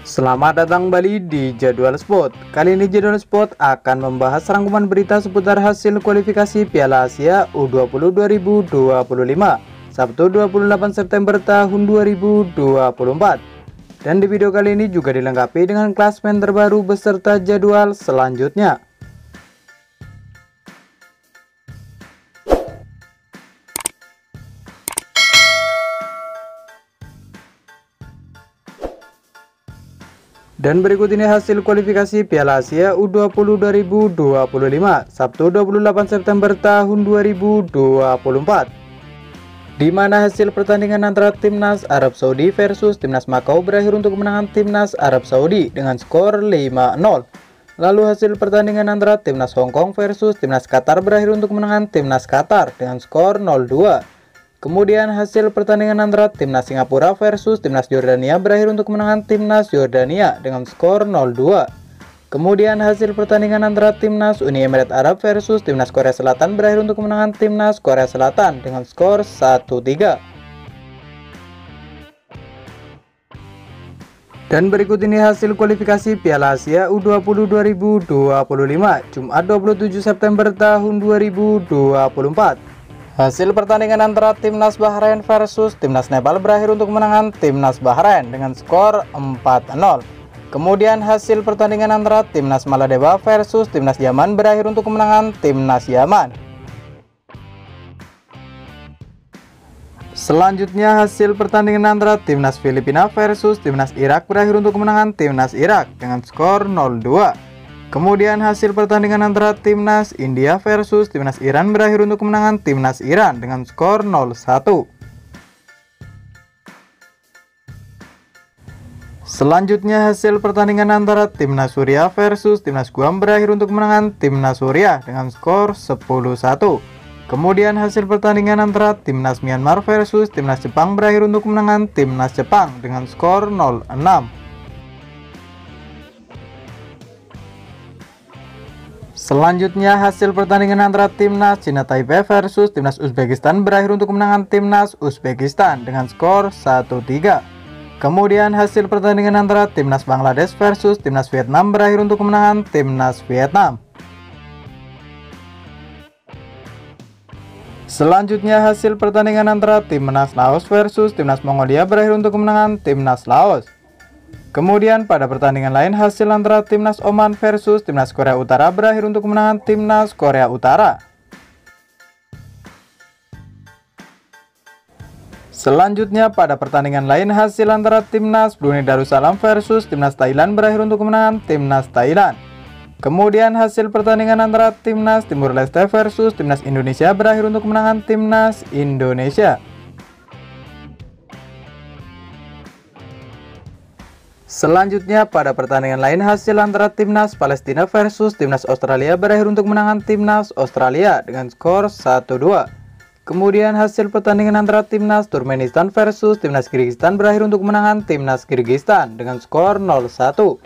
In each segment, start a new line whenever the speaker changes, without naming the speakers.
Selamat datang kembali di Jadwal Sport. Kali ini Jadwal Sport akan membahas rangkuman berita seputar hasil kualifikasi Piala Asia U20 2025 Sabtu 28 September tahun 2024. Dan di video kali ini juga dilengkapi dengan klasemen terbaru beserta jadwal selanjutnya. Dan berikut ini hasil kualifikasi Piala Asia U20 2025 Sabtu 28 September tahun 2024, di mana hasil pertandingan antara Timnas Arab Saudi versus Timnas Makau berakhir untuk kemenangan Timnas Arab Saudi dengan skor 5-0. Lalu hasil pertandingan antara Timnas Hong Kong versus Timnas Qatar berakhir untuk kemenangan Timnas Qatar dengan skor 0-2. Kemudian hasil pertandingan antara Timnas Singapura versus Timnas Yordania berakhir untuk kemenangan Timnas Yordania dengan skor 0-2. Kemudian hasil pertandingan antara Timnas Uni Emirat Arab versus Timnas Korea Selatan berakhir untuk kemenangan Timnas Korea Selatan dengan skor 1-3. Dan berikut ini hasil kualifikasi Piala Asia U20 2025 Jumat 27 September tahun 2024. Hasil pertandingan antara Timnas Bahrain versus Timnas Nepal berakhir untuk kemenangan Timnas Bahrain dengan skor 4-0. Kemudian hasil pertandingan antara Timnas Maladeva versus Timnas Yaman berakhir untuk kemenangan Timnas Yaman. Selanjutnya hasil pertandingan antara Timnas Filipina versus Timnas Irak berakhir untuk kemenangan Timnas Irak dengan skor 0-2. Kemudian hasil pertandingan antara Timnas India versus Timnas Iran berakhir untuk kemenangan Timnas Iran dengan skor 0-1. Selanjutnya hasil pertandingan antara Timnas Suriah versus Timnas Guam berakhir untuk kemenangan Timnas Suriah dengan skor 10-1. Kemudian hasil pertandingan antara Timnas Myanmar versus Timnas Jepang berakhir untuk kemenangan Timnas Jepang dengan skor 0-6. Selanjutnya hasil pertandingan antara Timnas Cina Taipei versus Timnas Uzbekistan berakhir untuk kemenangan Timnas Uzbekistan dengan skor 1-3. Kemudian hasil pertandingan antara Timnas Bangladesh versus Timnas Vietnam berakhir untuk kemenangan Timnas Vietnam. Selanjutnya hasil pertandingan antara Timnas Laos versus Timnas Mongolia berakhir untuk kemenangan Timnas Laos. Kemudian pada pertandingan lain hasil antara Timnas Oman versus Timnas Korea Utara berakhir untuk kemenangan Timnas Korea Utara. Selanjutnya pada pertandingan lain hasil antara Timnas Brunei Darussalam versus Timnas Thailand berakhir untuk kemenangan Timnas Thailand. Kemudian hasil pertandingan antara Timnas Timur Leste versus Timnas Indonesia berakhir untuk kemenangan Timnas Indonesia. Selanjutnya pada pertandingan lain hasil antara Timnas Palestina versus Timnas Australia berakhir untuk kemenangan Timnas Australia dengan skor 1-2. Kemudian hasil pertandingan antara Timnas Turkmenistan versus Timnas Kirgistan berakhir untuk kemenangan Timnas Kirgistan dengan skor 0-1.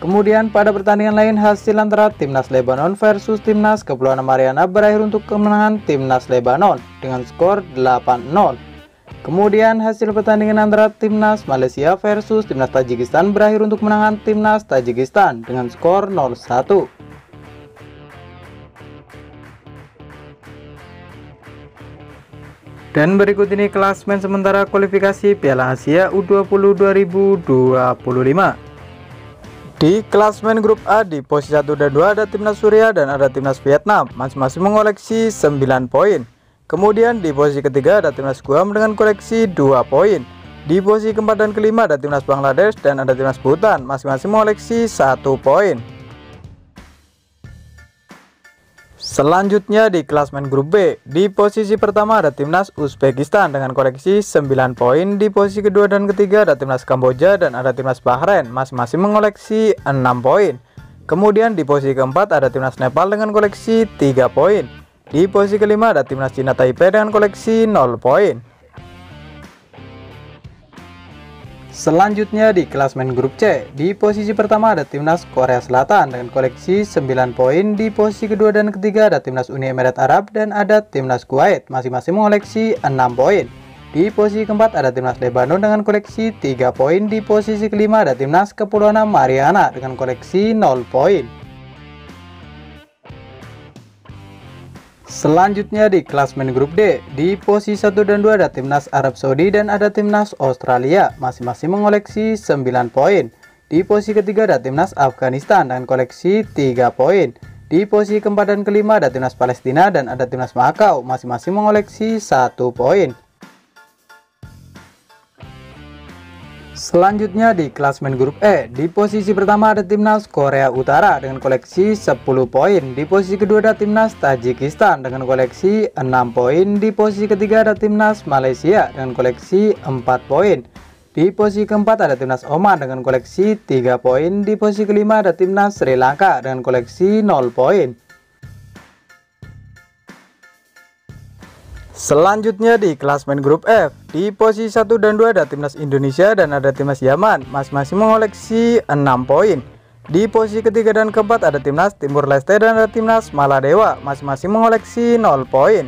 Kemudian pada pertandingan lain hasil antara Timnas Lebanon versus Timnas Kepulauan Mariana berakhir untuk kemenangan Timnas Lebanon dengan skor 8-0. Kemudian hasil pertandingan antara Timnas Malaysia versus Timnas Tajikistan berakhir untuk kemenangan Timnas Tajikistan dengan skor 0-1. Dan berikut ini klasemen sementara kualifikasi Piala Asia U20 2025. Di klasemen grup A di posisi 1 dan 2 ada Timnas Suriah dan ada Timnas Vietnam, masing-masing mengoleksi 9 poin. Kemudian di posisi ketiga ada Timnas Guam dengan koleksi 2 poin. Di posisi keempat dan kelima ada Timnas Bangladesh dan ada Timnas Bhutan, masing-masing mengoleksi 1 poin. Selanjutnya di klasemen grup B, di posisi pertama ada Timnas Uzbekistan dengan koleksi 9 poin. Di posisi kedua dan ketiga ada Timnas Kamboja dan ada Timnas Bahrain, masing-masing mengoleksi 6 poin. Kemudian di posisi keempat ada Timnas Nepal dengan koleksi 3 poin. Di posisi kelima ada Timnas Cina Taipei dengan koleksi 0 poin. Selanjutnya di klasemen grup C, di posisi pertama ada Timnas Korea Selatan dengan koleksi 9 poin. Di posisi kedua dan ketiga ada Timnas Uni Emirat Arab dan ada Timnas Kuwait, masing-masing mengoleksi 6 poin. Di posisi keempat ada timnas Lebanon dengan koleksi 3 poin. Di posisi kelima ada timnas Kepulauan Mariana dengan koleksi 0 poin. Selanjutnya di klasmen grup D, di posisi 1 dan 2 ada timnas Arab Saudi dan ada timnas Australia, masing-masing mengoleksi 9 poin. Di posisi ketiga ada timnas Afghanistan dengan koleksi 3 poin. Di posisi keempat dan kelima ada timnas Palestina dan ada timnas Makau, masing-masing mengoleksi 1 poin. Selanjutnya di klasmen grup E, di posisi pertama ada timnas Korea Utara dengan koleksi 10 poin. Di posisi kedua ada timnas Tajikistan dengan koleksi 6 poin. Di posisi ketiga ada timnas Malaysia dengan koleksi 4 poin. Di posisi keempat ada timnas Oman dengan koleksi 3 poin. Di posisi kelima ada timnas Sri Lanka dengan koleksi 0 poin. Selanjutnya di klasmen grup F, di posisi 1 dan 2 ada timnas Indonesia dan ada timnas Yaman, masing-masing mengoleksi 6 poin. Di posisi ketiga dan keempat ada timnas Timur Leste dan ada timnas Maladewa, masing-masing mengoleksi 0 poin.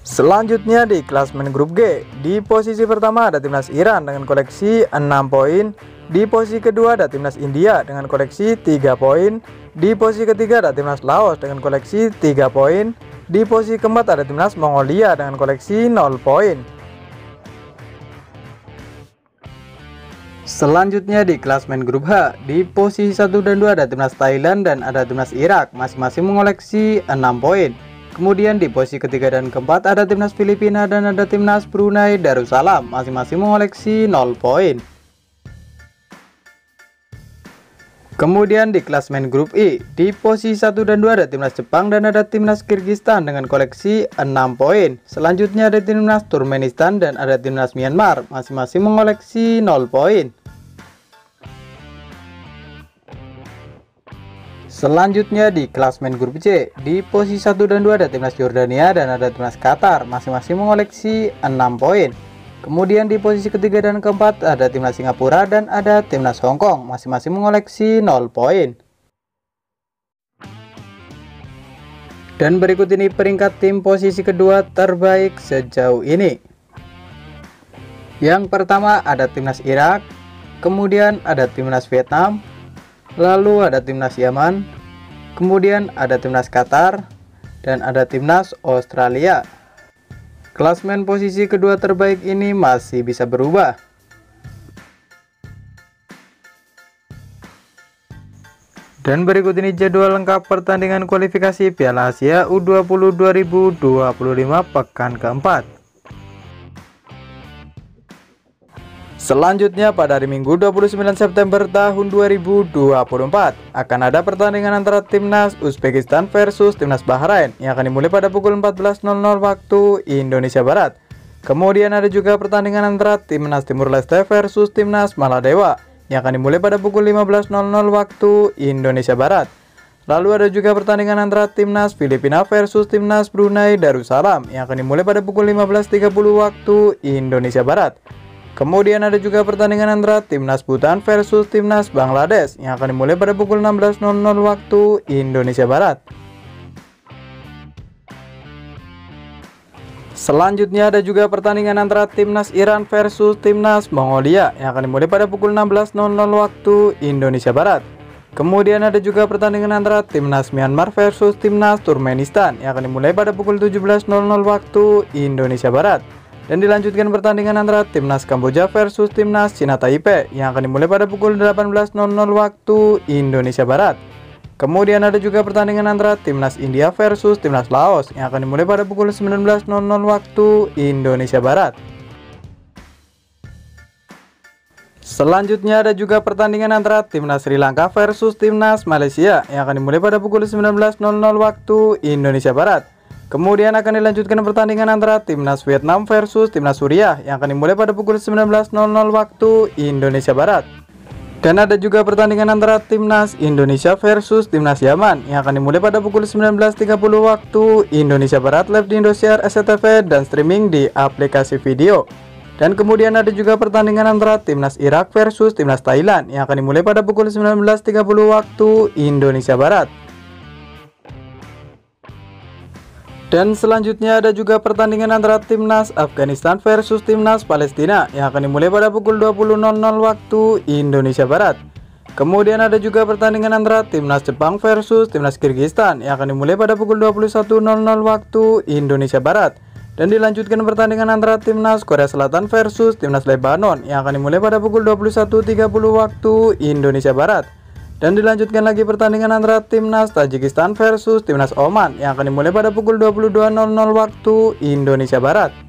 Selanjutnya di klasmen grup G, di posisi pertama ada timnas Iran dengan koleksi 6 poin. Di posisi kedua ada timnas India dengan koleksi 3 poin. Di posisi ketiga ada timnas Laos dengan koleksi 3 poin. Di posisi keempat ada timnas Mongolia dengan koleksi 0 poin. Selanjutnya di klasmen grup H, di posisi 1 dan 2 ada timnas Thailand dan ada timnas Irak, masing-masing mengoleksi 6 poin. Kemudian di posisi ketiga dan keempat ada timnas Filipina dan ada timnas Brunei Darussalam, masing-masing mengoleksi 0 poin. Kemudian di klasmen grup I, di posisi 1 dan 2 ada timnas Jepang dan ada timnas Kyrgyzstan dengan koleksi 6 poin. Selanjutnya ada timnas Turkmenistan dan ada timnas Myanmar, masing-masing mengoleksi 0 poin. Selanjutnya di klasmen grup C, di posisi 1 dan 2 ada timnas Yordania dan ada timnas Qatar, masing-masing mengoleksi 6 poin. Kemudian di posisi ketiga dan keempat ada timnas Singapura dan ada timnas Hong Kong, masing-masing mengoleksi 0 poin. Dan berikut ini peringkat tim posisi kedua terbaik sejauh ini. Yang pertama ada timnas Irak, kemudian ada timnas Vietnam, lalu ada timnas Yaman, kemudian ada timnas Qatar, dan ada timnas Australia. Klasmen posisi kedua terbaik ini masih bisa berubah. Dan berikut ini jadwal lengkap pertandingan kualifikasi Piala Asia U20 2025 pekan keempat. Selanjutnya pada hari Minggu 29 September tahun 2024 akan ada pertandingan antara timnas Uzbekistan versus timnas Bahrain yang akan dimulai pada pukul 14.00 waktu Indonesia Barat. Kemudian ada juga pertandingan antara timnas Timur Leste versus timnas Maladewa yang akan dimulai pada pukul 15.00 waktu Indonesia Barat. Lalu ada juga pertandingan antara timnas Filipina versus timnas Brunei Darussalam yang akan dimulai pada pukul 15.30 waktu Indonesia Barat. Kemudian ada juga pertandingan antara timnas Bhutan versus timnas Bangladesh yang akan dimulai pada pukul 16.00 waktu Indonesia Barat. Selanjutnya ada juga pertandingan antara timnas Iran versus timnas Mongolia yang akan dimulai pada pukul 16.00 waktu Indonesia Barat. Kemudian ada juga pertandingan antara timnas Myanmar versus timnas Turkmenistan yang akan dimulai pada pukul 17.00 waktu Indonesia Barat. Dan dilanjutkan pertandingan antara timnas Kamboja versus timnas Cina Taipei yang akan dimulai pada pukul 18.00 waktu Indonesia Barat. Kemudian ada juga pertandingan antara timnas India versus timnas Laos yang akan dimulai pada pukul 19.00 waktu Indonesia Barat. Selanjutnya ada juga pertandingan antara timnas Sri Lanka versus timnas Malaysia yang akan dimulai pada pukul 19.00 waktu Indonesia Barat. Kemudian akan dilanjutkan pertandingan antara timnas Vietnam versus timnas Suriah yang akan dimulai pada pukul 19.00 waktu Indonesia Barat. Dan ada juga pertandingan antara timnas Indonesia versus timnas Yaman yang akan dimulai pada pukul 19.30 waktu Indonesia Barat, live di Indosiar SCTV dan streaming di aplikasi video. Dan kemudian ada juga pertandingan antara timnas Irak versus timnas Thailand yang akan dimulai pada pukul 19.30 waktu Indonesia Barat. Dan selanjutnya ada juga pertandingan antara timnas Afghanistan versus timnas Palestina yang akan dimulai pada pukul 20.00 waktu Indonesia Barat. Kemudian ada juga pertandingan antara timnas Jepang versus timnas Kyrgyzstan yang akan dimulai pada pukul 21.00 waktu Indonesia Barat. Dan dilanjutkan pertandingan antara timnas Korea Selatan versus timnas Lebanon yang akan dimulai pada pukul 21.30 waktu Indonesia Barat. Dan dilanjutkan lagi pertandingan antara timnas Tajikistan versus timnas Oman yang akan dimulai pada pukul 22.00 waktu Indonesia Barat.